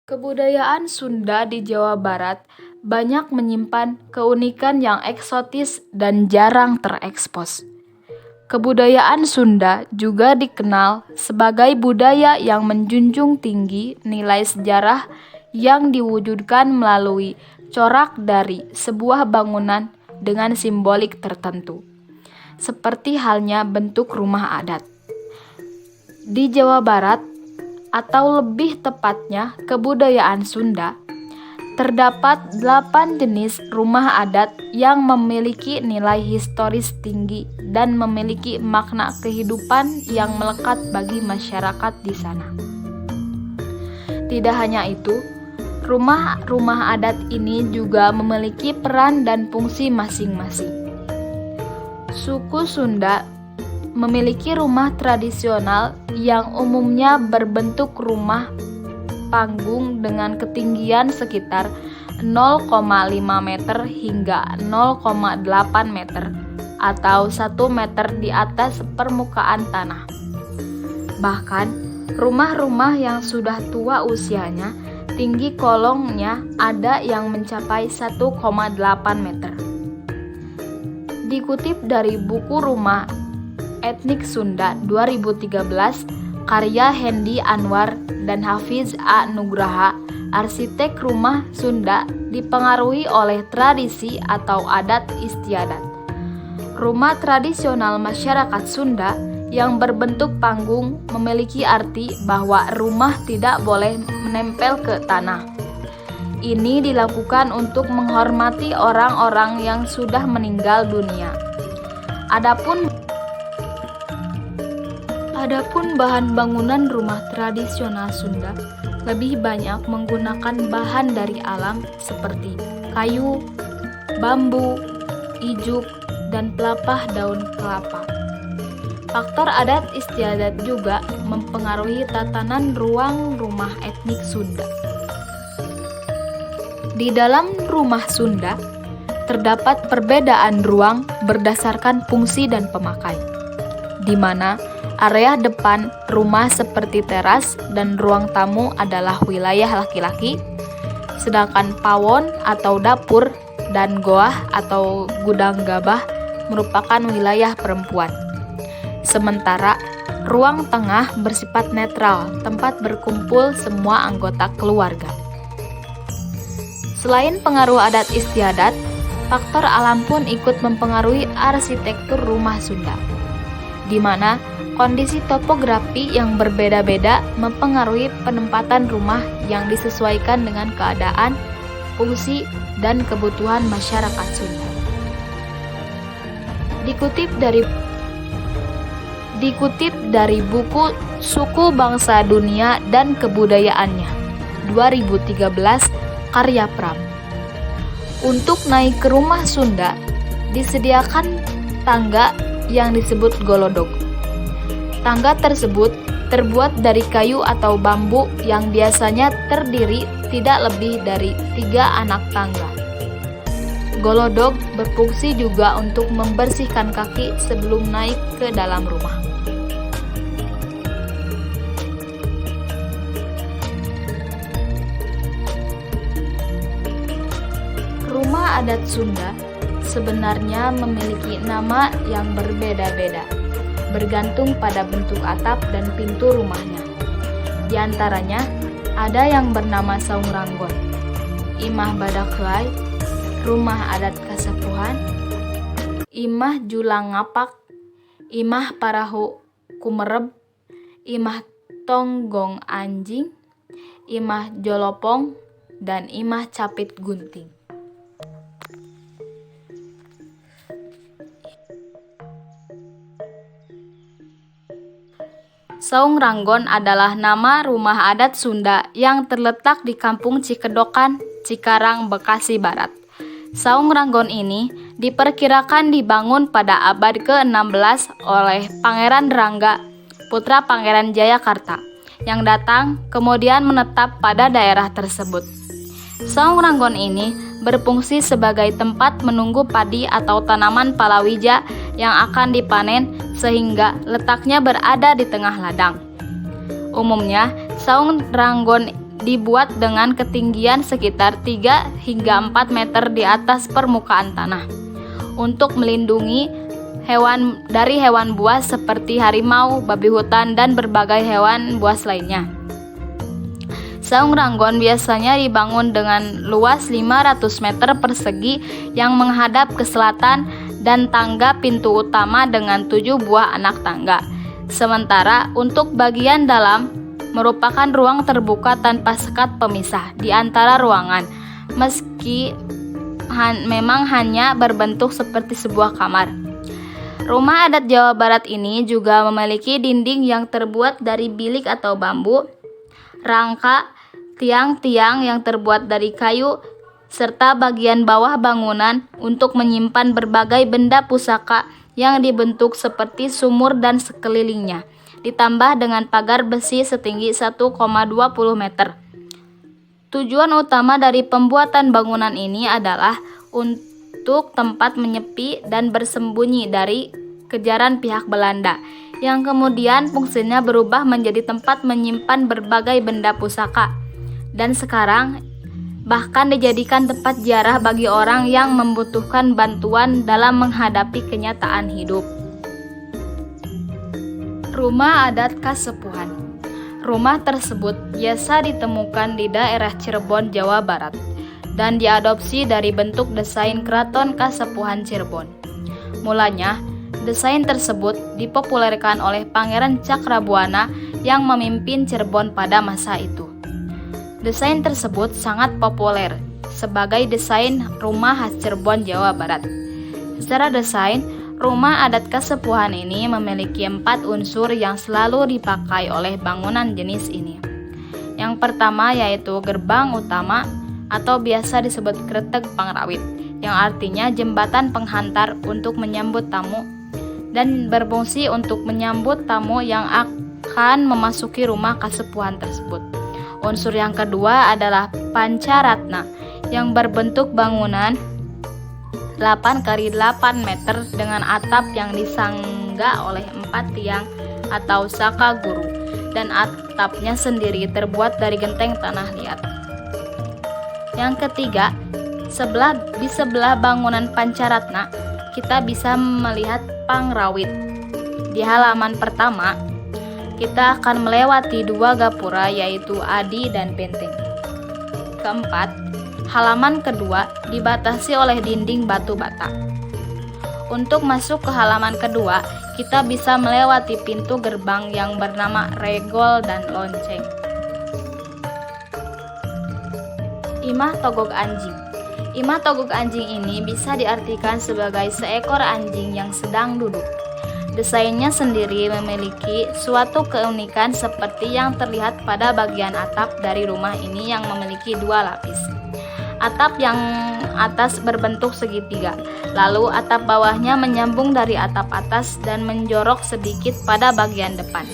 Kebudayaan Sunda di Jawa Barat banyak menyimpan keunikan yang eksotis dan jarang terekspos. Kebudayaan Sunda juga dikenal sebagai budaya yang menjunjung tinggi nilai sejarah yang diwujudkan melalui corak dari sebuah bangunan dengan simbolik tertentu, seperti halnya bentuk rumah adat. Di Jawa Barat, atau lebih tepatnya kebudayaan Sunda, terdapat 8 jenis rumah adat yang memiliki nilai historis tinggi dan memiliki makna kehidupan yang melekat bagi masyarakat di sana. Tidak hanya itu, rumah-rumah adat ini juga memiliki peran dan fungsi masing-masing. Suku Sunda memiliki rumah tradisional yang umumnya berbentuk rumah panggung dengan ketinggian sekitar 0,5 meter hingga 0,8 meter atau 1 meter di atas permukaan tanah. Bahkan, rumah-rumah yang sudah tua usianya, tinggi kolongnya ada yang mencapai 1,8 meter. Dikutip dari buku Rumah Etnik Sunda 2013, karya Hendy Anwar dan Hafiz A. Nugraha, arsitek rumah Sunda dipengaruhi oleh tradisi atau adat istiadat. Rumah tradisional masyarakat Sunda yang berbentuk panggung memiliki arti bahwa rumah tidak boleh menempel ke tanah. Ini dilakukan untuk menghormati orang-orang yang sudah meninggal dunia. Adapun bahan bangunan rumah tradisional Sunda lebih banyak menggunakan bahan dari alam seperti kayu, bambu, ijuk, dan pelepah daun kelapa. Faktor adat istiadat juga mempengaruhi tatanan ruang rumah etnik Sunda. Di dalam rumah Sunda, terdapat perbedaan ruang berdasarkan fungsi dan pemakai, di mana area depan rumah seperti teras dan ruang tamu adalah wilayah laki-laki, sedangkan pawon atau dapur dan goah atau gudang gabah merupakan wilayah perempuan. Sementara ruang tengah bersifat netral, tempat berkumpul semua anggota keluarga. Selain pengaruh adat istiadat, faktor alam pun ikut mempengaruhi arsitektur rumah Sunda, di mana kondisi topografi yang berbeda-beda mempengaruhi penempatan rumah yang disesuaikan dengan keadaan, fungsi, dan kebutuhan masyarakat Sunda. Dikutip dari buku Suku Bangsa Dunia dan Kebudayaannya 2013, karya Pram. Untuk naik ke rumah Sunda disediakan tangga yang disebut golodog. Tangga tersebut terbuat dari kayu atau bambu yang biasanya terdiri tidak lebih dari 3 anak tangga. Golodog berfungsi juga untuk membersihkan kaki sebelum naik ke dalam rumah. Rumah adat Sunda sebenarnya memiliki nama yang berbeda-beda, bergantung pada bentuk atap dan pintu rumahnya. Di antaranya, ada yang bernama Saung Ranggon, Imah Badaklai, Rumah Adat Kasepuhan, Imah Julang Ngapak, Imah Parahu Kumereb, Imah Tonggong Anjing, Imah Jolopong, dan Imah Capit Gunting. Saung Ranggon adalah nama rumah adat Sunda yang terletak di Kampung Cikedokan, Cikarang, Bekasi Barat. Saung Ranggon ini diperkirakan dibangun pada abad ke-16 oleh Pangeran Rangga, putra Pangeran Jayakarta, yang datang kemudian menetap pada daerah tersebut. Saung Ranggon ini berfungsi sebagai tempat menunggu padi atau tanaman palawija yang akan dipanen sehingga letaknya berada di tengah ladang. Umumnya, Saung Ranggon dibuat dengan ketinggian sekitar 3 hingga 4 meter di atas permukaan tanah untuk melindungi dari hewan buas seperti harimau, babi hutan, dan berbagai hewan buas lainnya. Saung Ranggon biasanya dibangun dengan luas 500 meter persegi yang menghadap ke selatan dan tangga pintu utama dengan 7 buah anak tangga. Sementara untuk bagian dalam merupakan ruang terbuka tanpa sekat pemisah di antara ruangan, meski memang hanya berbentuk seperti sebuah kamar. Rumah adat Jawa Barat ini juga memiliki dinding yang terbuat dari bilik atau bambu, rangka, tiang-tiang yang terbuat dari kayu, serta bagian bawah bangunan untuk menyimpan berbagai benda pusaka yang dibentuk seperti sumur dan sekelilingnya, ditambah dengan pagar besi setinggi 1,20 meter. Tujuan utama dari pembuatan bangunan ini adalah untuk tempat menyepi dan bersembunyi dari kejaran pihak Belanda, yang kemudian fungsinya berubah menjadi tempat menyimpan berbagai benda pusaka, dan sekarang bahkan dijadikan tempat ziarah bagi orang yang membutuhkan bantuan dalam menghadapi kenyataan hidup. Rumah adat Kasepuhan. Rumah tersebut biasa ditemukan di daerah Cirebon, Jawa Barat, dan diadopsi dari bentuk desain Keraton Kasepuhan Cirebon. Mulanya, desain tersebut dipopulerkan oleh Pangeran Cakrabuana yang memimpin Cirebon pada masa itu. Desain tersebut sangat populer sebagai desain rumah khas Cirebon, Jawa Barat. Secara desain, rumah adat Kasepuhan ini memiliki 4 unsur yang selalu dipakai oleh bangunan jenis ini. Yang pertama yaitu gerbang utama atau biasa disebut Kretek Pangrawit, yang artinya jembatan penghantar untuk menyambut tamu dan berfungsi untuk menyambut tamu yang akan memasuki rumah Kasepuhan tersebut. Unsur yang kedua adalah Pancaratna yang berbentuk bangunan 8x8 meter dengan atap yang disangga oleh 4 tiang atau saka guru, dan atapnya sendiri terbuat dari genteng tanah liat. Yang ketiga, di sebelah bangunan Pancaratna kita bisa melihat Pangrawit. Di halaman pertama, kita akan melewati 2 gapura yaitu Adi dan Benteng. Keempat, halaman kedua dibatasi oleh dinding batu bata. Untuk masuk ke halaman kedua, kita bisa melewati pintu gerbang yang bernama Regol dan Lonceng. Imah Togog Anjing. Imah Togog Anjing ini bisa diartikan sebagai seekor anjing yang sedang duduk. Desainnya sendiri memiliki suatu keunikan seperti yang terlihat pada bagian atap dari rumah ini yang memiliki 2 lapis. Atap yang atas berbentuk segitiga, lalu atap bawahnya menyambung dari atap atas dan menjorok sedikit pada bagian depan.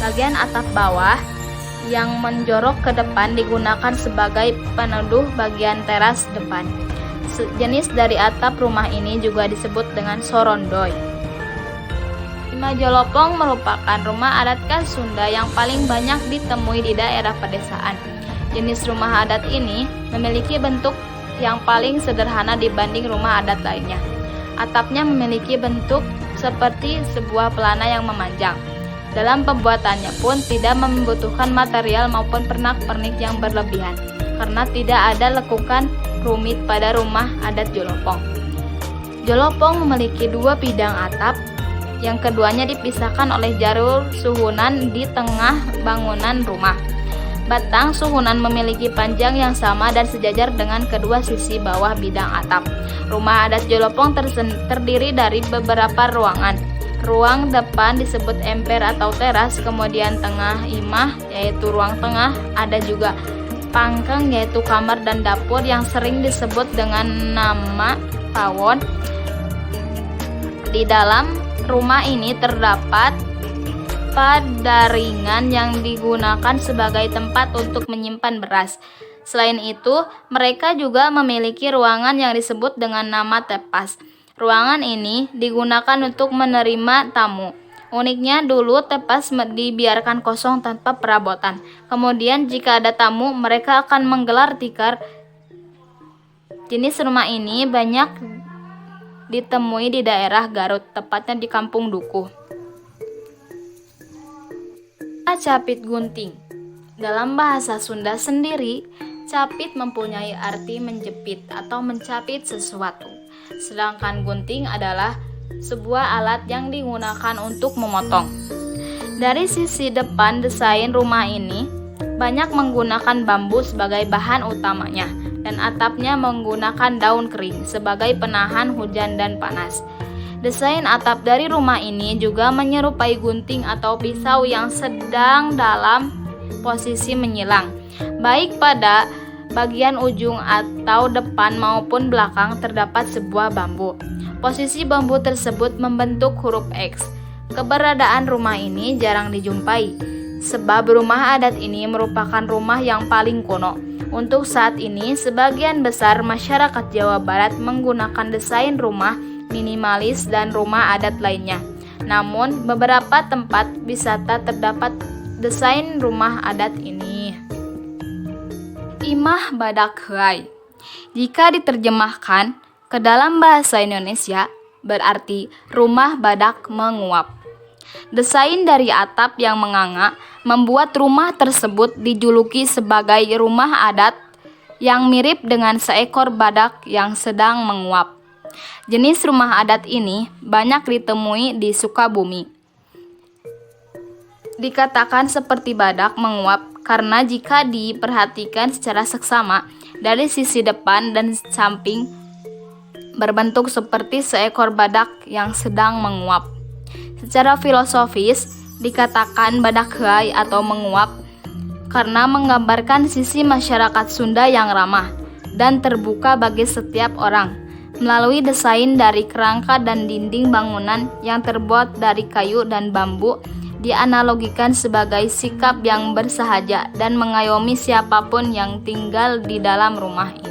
Bagian atap bawah yang menjorok ke depan digunakan sebagai peneduh bagian teras depan. Jenis dari atap rumah ini juga disebut dengan sorondoy. Imah Jolopong merupakan rumah adat khas Sunda yang paling banyak ditemui di daerah pedesaan. Jenis rumah adat ini memiliki bentuk yang paling sederhana dibanding rumah adat lainnya. Atapnya memiliki bentuk seperti sebuah pelana yang memanjang. Dalam pembuatannya pun tidak membutuhkan material maupun pernak-pernik yang berlebihan, karena tidak ada lekukan rumit pada rumah adat Jolopong. Jolopong memiliki 2 bidang atap, yang keduanya dipisahkan oleh jalur suhunan di tengah bangunan rumah. Batang suhunan memiliki panjang yang sama dan sejajar dengan kedua sisi bawah bidang atap. Rumah adat Jolopong terdiri dari beberapa ruangan. Ruang depan disebut emper atau teras, kemudian tengah imah yaitu ruang tengah, ada juga pangkeng yaitu kamar dan dapur yang sering disebut dengan nama pawon. Di dalam rumah ini terdapat padaringan yang digunakan sebagai tempat untuk menyimpan beras. Selain itu, mereka juga memiliki ruangan yang disebut dengan nama tepas. Ruangan ini digunakan untuk menerima tamu. Uniknya dulu tepas dibiarkan kosong tanpa perabotan. Kemudian jika ada tamu, mereka akan menggelar tikar. Jenis rumah ini banyak ditemui di daerah Garut, tepatnya di Kampung Dukuh. Capit gunting. Dalam bahasa Sunda sendiri, capit mempunyai arti menjepit atau mencapit sesuatu. Sedangkan gunting adalah sebuah alat yang digunakan untuk memotong. Dari sisi depan desain rumah ini banyak menggunakan bambu sebagai bahan utamanya dan atapnya menggunakan daun kering sebagai penahan hujan dan panas. Desain atap dari rumah ini juga menyerupai gunting atau pisau yang sedang dalam posisi menyilang, baik pada bagian ujung atau depan maupun belakang terdapat sebuah bambu. Posisi bambu tersebut membentuk huruf X. Keberadaan rumah ini jarang dijumpai, sebab rumah adat ini merupakan rumah yang paling kuno. Untuk saat ini, sebagian besar masyarakat Jawa Barat menggunakan desain rumah minimalis dan rumah adat lainnya. Namun, beberapa tempat wisata terdapat desain rumah adat ini. Imah badak heai. Jika diterjemahkan ke dalam bahasa Indonesia, berarti rumah badak menguap. Desain dari atap yang menganga membuat rumah tersebut dijuluki sebagai rumah adat yang mirip dengan seekor badak yang sedang menguap. Jenis rumah adat ini banyak ditemui di Sukabumi. Dikatakan seperti badak menguap karena jika diperhatikan secara seksama dari sisi depan dan samping berbentuk seperti seekor badak yang sedang menguap. Secara filosofis, dikatakan badak heai atau menguap karena menggambarkan sisi masyarakat Sunda yang ramah dan terbuka bagi setiap orang. Melalui desain dari kerangka dan dinding bangunan yang terbuat dari kayu dan bambu, dianalogikan sebagai sikap yang bersahaja dan mengayomi siapapun yang tinggal di dalam rumah ini.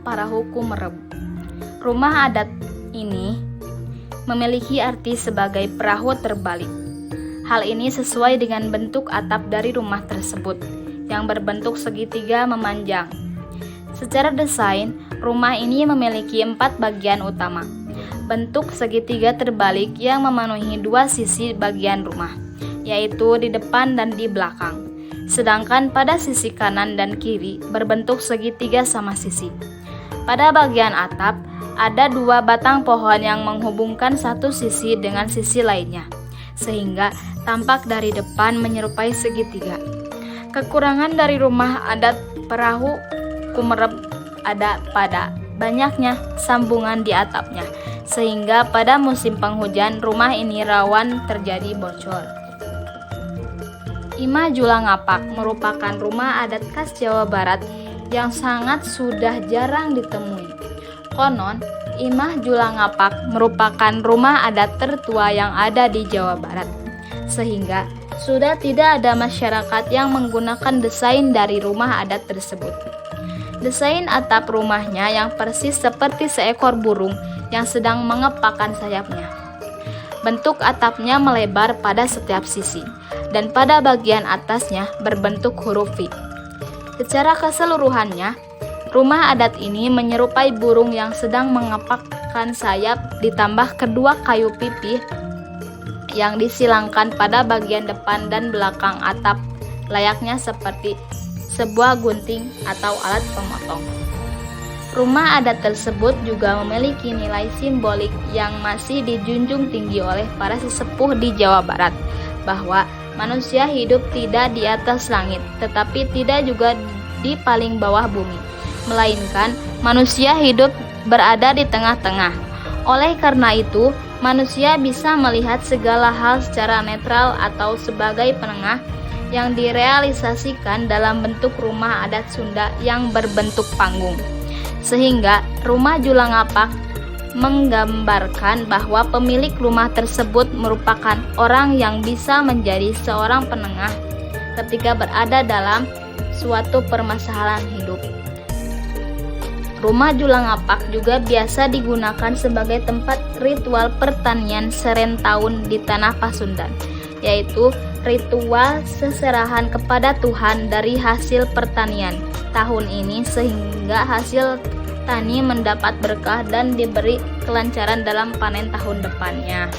Parahu Kumerep. Rumah adat ini memiliki arti sebagai perahu terbalik. Hal ini sesuai dengan bentuk atap dari rumah tersebut yang berbentuk segitiga memanjang. Secara desain, rumah ini memiliki 4 bagian utama. Bentuk segitiga terbalik yang memenuhi 2 sisi bagian rumah, yaitu di depan dan di belakang. Sedangkan pada sisi kanan dan kiri berbentuk segitiga sama sisi. Pada bagian atap, ada 2 batang pohon yang menghubungkan satu sisi dengan sisi lainnya, sehingga tampak dari depan menyerupai segitiga. Kekurangan dari rumah adat perahu Kumerep ada pada banyaknya sambungan di atapnya, sehingga pada musim penghujan rumah ini rawan terjadi bocor. Imah Julangapak merupakan rumah adat khas Jawa Barat yang sangat sudah jarang ditemui. Konon, Imah Julangapak merupakan rumah adat tertua yang ada di Jawa Barat, sehingga sudah tidak ada masyarakat yang menggunakan desain dari rumah adat tersebut. Desain atap rumahnya yang persis seperti seekor burung yang sedang mengepakkan sayapnya. Bentuk atapnya melebar pada setiap sisi, dan pada bagian atasnya berbentuk huruf V. Secara keseluruhannya, rumah adat ini menyerupai burung yang sedang mengepakkan sayap ditambah kedua kayu pipih yang disilangkan pada bagian depan dan belakang atap, layaknya seperti sebuah gunting atau alat pemotong. Rumah adat tersebut juga memiliki nilai simbolik yang masih dijunjung tinggi oleh para sesepuh di Jawa Barat, bahwa manusia hidup tidak di atas langit, tetapi tidak juga di paling bawah bumi, melainkan manusia hidup berada di tengah-tengah. Oleh karena itu, manusia bisa melihat segala hal secara netral atau sebagai penengah yang direalisasikan dalam bentuk rumah adat Sunda yang berbentuk panggung. Sehingga rumah Julangapak menggambarkan bahwa pemilik rumah tersebut merupakan orang yang bisa menjadi seorang penengah ketika berada dalam suatu permasalahan hidup. Rumah Julangapak juga biasa digunakan sebagai tempat ritual pertanian serentahun di tanah Pasundan, yaitu ritual seserahan kepada Tuhan dari hasil pertanian tahun ini sehingga hasil tani mendapat berkah dan diberi kelancaran dalam panen tahun depannya.